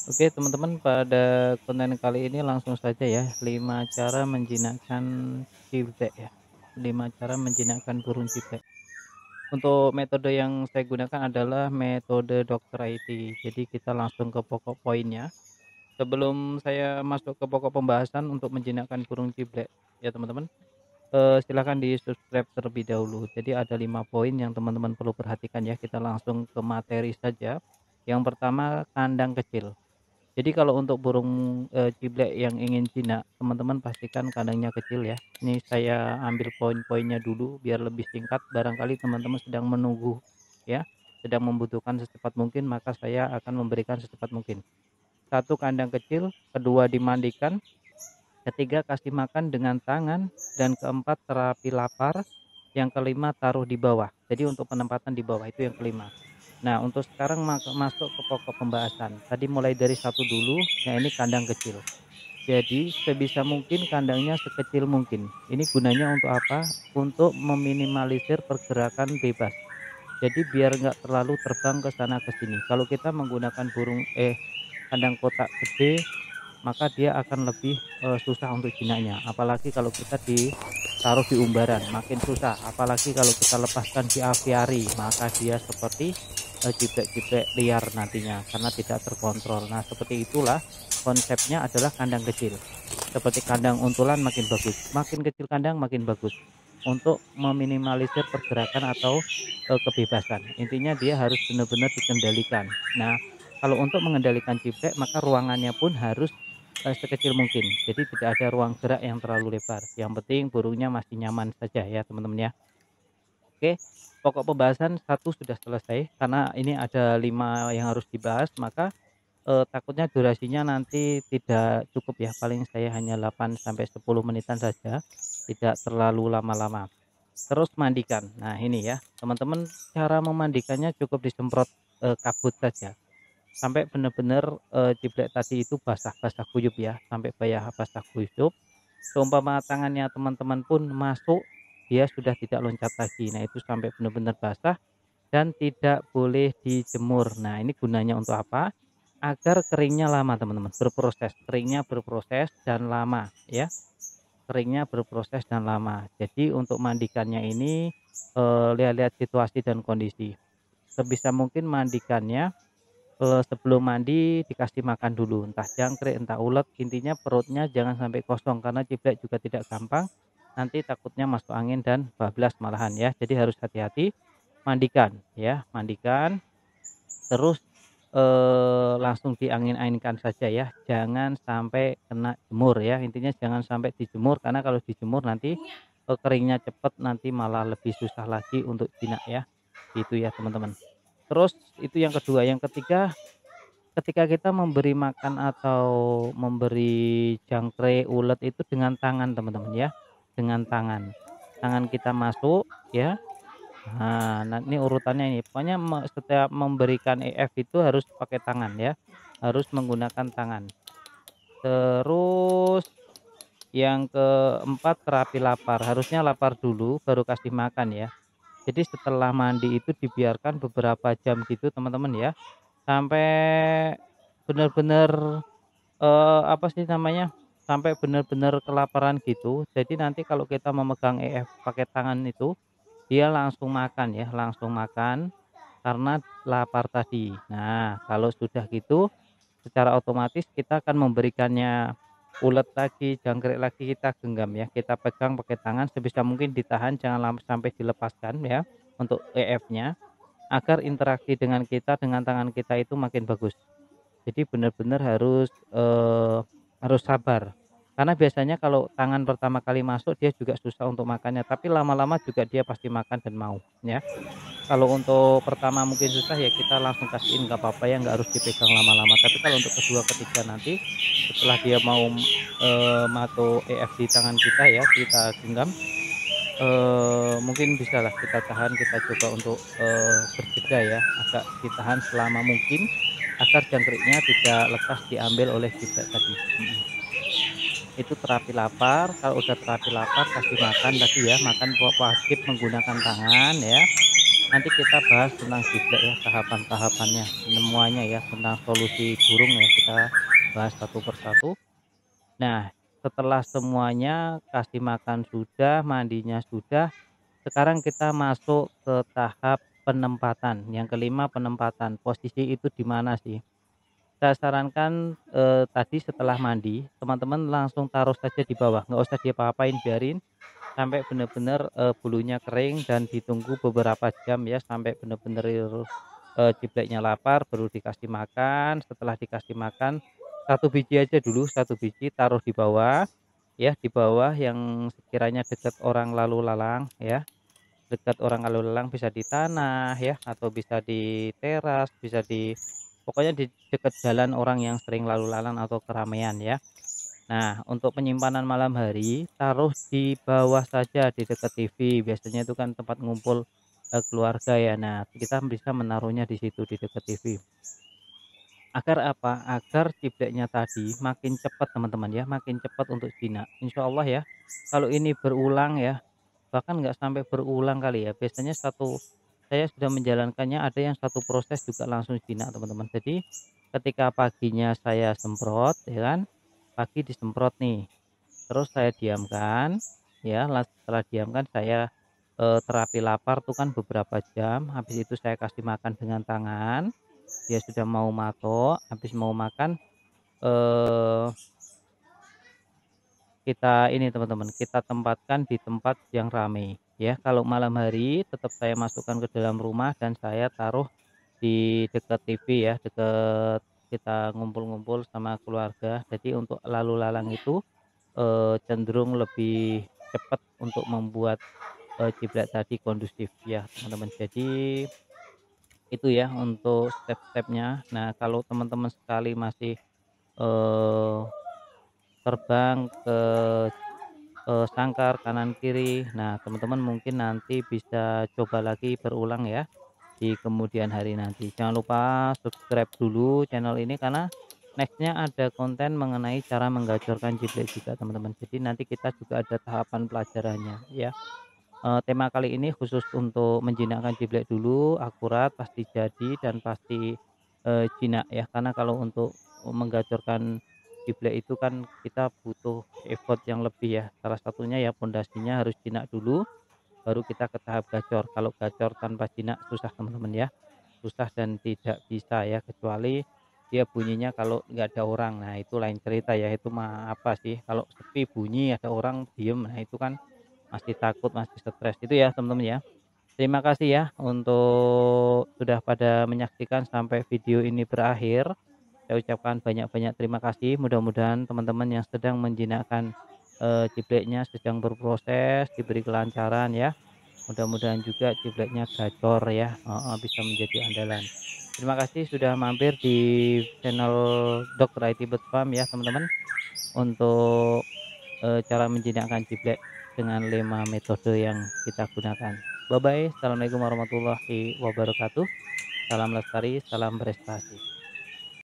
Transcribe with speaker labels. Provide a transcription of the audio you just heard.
Speaker 1: Oke teman-teman, pada konten kali ini langsung saja ya, 5 cara menjinakkan ciblek ya, 5 cara menjinakkan burung ciblek. Untuk metode yang saya gunakan adalah metode Dokter IT. Jadi kita langsung ke pokok poinnya. Sebelum saya masuk ke pokok pembahasan untuk menjinakkan burung ciblek ya teman-teman, silakan di-subscribe terlebih dahulu. Jadi ada 5 poin yang teman-teman perlu perhatikan ya, kita langsung ke materi saja. Yang pertama, kandang kecil. Jadi kalau untuk burung, ciblek yang ingin jinak, teman-teman pastikan kandangnya kecil ya. Ini saya ambil poin-poinnya dulu biar lebih singkat, barangkali teman-teman sedang menunggu ya, sedang membutuhkan secepat mungkin, maka saya akan memberikan secepat mungkin. Satu, kandang kecil, kedua, dimandikan, ketiga, kasih makan dengan tangan, dan keempat, terapi lapar, yang kelima, taruh di bawah. Jadi untuk penempatan di bawah itu yang kelima. Nah, untuk sekarang masuk ke pokok pembahasan. Tadi mulai dari satu dulu, ya ini kandang kecil. Jadi sebisa mungkin kandangnya sekecil mungkin. Ini gunanya untuk apa? Untuk meminimalisir pergerakan bebas. Jadi biar nggak terlalu terbang ke sana ke sini. Kalau kita menggunakan kandang kotak gede, maka dia akan lebih, susah untuk jinaknya. Apalagi kalau kita ditaruh di umbaran, makin susah. Apalagi kalau kita lepaskan di aviari, maka dia seperti, jibrek-jibrek liar nantinya karena tidak terkontrol. Nah, seperti itulah konsepnya adalah kandang kecil. Seperti kandang untulan makin bagus, makin kecil kandang makin bagus. Untuk meminimalisir pergerakan atau, kebebasan. Intinya dia harus benar-benar dikendalikan. Nah, kalau untuk mengendalikan ciblek maka ruangannya pun harus sekecil mungkin. Jadi tidak ada ruang gerak yang terlalu lebar. Yang penting burungnya masih nyaman saja ya teman-teman ya. Oke, pokok pembahasan satu sudah selesai karena ini ada 5 yang harus dibahas, maka takutnya durasinya nanti tidak cukup ya, paling saya hanya 8 sampai 10 menitan saja, tidak terlalu lama-lama. Terus mandikan. Nah ini ya, teman-teman, cara memandikannya cukup disemprot, kabut saja. Sampai benar-benar, ciblek tadi itu basah-basah kuyup ya, sampai basah kuyup. Seumpama tangannya teman-teman pun masuk, dia sudah tidak loncat lagi. Nah, itu sampai benar-benar basah dan tidak boleh dijemur. Nah, ini gunanya untuk apa? Agar keringnya lama, teman-teman, berproses. Keringnya berproses dan lama, ya. Keringnya berproses dan lama. Jadi untuk mandikannya ini, lihat-lihat situasi dan kondisi. Sebisa mungkin mandikannya, sebelum mandi dikasih makan dulu, entah jangkrik, entah ulet, intinya perutnya jangan sampai kosong karena ciblek juga tidak gampang, nanti takutnya masuk angin dan bablas malahan ya. Jadi harus hati-hati, mandikan ya, mandikan, terus, langsung diangin-anginkan saja ya, jangan sampai kena jemur ya, intinya jangan sampai dijemur karena kalau dijemur nanti, keringnya cepet, nanti malah lebih susah lagi untuk jinak ya, gitu ya teman-teman. Terus itu yang kedua, yang ketiga, ketika kita memberi makan atau memberi jangkrik, ulet itu dengan tangan teman-teman ya, dengan tangan. Tangan kita masuk ya, nah ini urutannya ini, pokoknya setiap memberikan EF itu harus pakai tangan ya, harus menggunakan tangan. Terus yang keempat, terapi lapar, harusnya lapar dulu baru kasih makan ya. Jadi setelah mandi itu dibiarkan beberapa jam gitu teman-teman ya, sampai benar-benar, apa sih namanya, sampai benar-benar kelaparan gitu. Jadi nanti kalau kita memegang EF pakai tangan itu, dia langsung makan ya, langsung makan karena lapar tadi. Nah, kalau sudah gitu, secara otomatis kita akan memberikannya ulet lagi, jangkrik lagi, kita genggam ya, kita pegang pakai tangan sebisa mungkin ditahan, jangan sampai dilepaskan ya, untuk EF-nya, agar interaksi dengan kita, dengan tangan kita itu makin bagus. Jadi benar-benar harus sabar. Karena biasanya kalau tangan pertama kali masuk dia juga susah untuk makannya, tapi lama-lama juga dia pasti makan dan mau, ya. Kalau untuk pertama mungkin susah ya kita langsung kasihin nggak apa-apa ya, nggak harus dipegang lama-lama. Tapi kalau untuk kedua, ketiga nanti setelah dia mau, mato EF di tangan kita ya, kita genggam, mungkin bisalah kita tahan, kita coba untuk, berjeda ya, agak ditahan selama mungkin agar jangkriknya tidak lekas diambil oleh jibrek tadi, Itu terapi lapar, kalau udah terapi lapar kasih makan tadi ya, makan wajib menggunakan tangan ya. nanti kita bahas tentang jiplek ya, tahapan-tahapannya, semuanya ya, tentang solusi burung ya, kita bahas satu persatu. Nah, setelah semuanya kasih makan sudah, mandinya sudah, sekarang kita masuk ke tahap penempatan. Yang kelima penempatan, posisi itu di mana sih? Saya sarankan, tadi setelah mandi, teman-teman langsung taruh saja di bawah, nggak usah diapa-apain, biarin sampai benar-benar bulunya kering dan ditunggu beberapa jam ya, sampai benar-benar jipleknya lapar baru dikasih makan. Setelah dikasih makan, satu biji aja dulu, satu biji taruh di bawah, ya, di bawah yang sekiranya dekat orang lalu lalang ya, dekat orang lalu lalang, bisa di tanah ya, atau bisa di teras, bisa di pokoknya di dekat jalan orang yang sering lalu lalang atau keramaian ya. Nah, untuk penyimpanan malam hari, taruh di bawah saja di dekat TV, biasanya itu kan tempat ngumpul, keluarga ya. Nah, kita bisa menaruhnya di situ, di dekat TV. Agar apa? Agar cibleknya tadi makin cepat teman-teman ya, makin cepat untuk jinak. Insya Allah ya, kalau ini berulang ya, bahkan nggak sampai berulang kali ya, biasanya saya sudah menjalankannya, ada yang satu proses juga langsung jinak teman-teman. Jadi, ketika paginya saya semprot ya kan, pagi disemprot nih, terus saya diamkan, ya, setelah diamkan saya, terapi lapar tuh kan beberapa jam, habis itu saya kasih makan dengan tangan, dia sudah mau matok, habis mau makan, eee, kita ini teman-teman, kita tempatkan di tempat yang ramai, ya. Kalau malam hari tetap saya masukkan ke dalam rumah dan saya taruh di dekat TV ya, dekat kita ngumpul-ngumpul sama keluarga. Jadi untuk lalu lalang itu cenderung lebih cepat untuk membuat, jiplak tadi kondusif ya, teman-teman. Jadi itu ya untuk step-stepnya. Nah, kalau teman-teman sekali masih, eee, terbang ke, sangkar kanan kiri, nah teman-teman mungkin nanti bisa coba lagi berulang ya di kemudian hari nanti. Jangan lupa subscribe dulu channel ini karena nextnya ada konten mengenai cara menggacorkan jiplek juga teman-teman. Jadi nanti kita juga ada tahapan pelajarannya ya. Tema kali ini khusus untuk menjinakkan jiplek dulu, akurat, pasti jadi dan pasti, jinak ya. Karena kalau untuk menggacorkan jiplek itu kan kita butuh effort yang lebih ya. Salah satunya ya pondasinya harus jinak dulu, baru kita ke tahap gacor. Kalau gacor tanpa jinak susah teman-teman ya, susah dan tidak bisa ya, kecuali dia bunyinya kalau nggak ada orang. Nah itu lain cerita ya, itu mah apa sih, kalau sepi bunyi ada orang diem, nah itu kan masih takut, masih stres, itu ya teman-teman ya. Terima kasih ya untuk sudah pada menyaksikan sampai video ini berakhir. Saya ucapkan banyak-banyak terima kasih, mudah-mudahan teman-teman yang sedang menjinakkan, jipleknya sedang berproses, diberi kelancaran ya. Mudah-mudahan juga jipleknya gacor ya, heeh, bisa menjadi andalan. Terima kasih sudah mampir di channel Dokter IT Bird Farm ya teman-teman, untuk, cara menjinakkan jiplek dengan 5 metode yang kita gunakan. Bye-bye, assalamualaikum warahmatullahi wabarakatuh. Salam lestari, salam prestasi.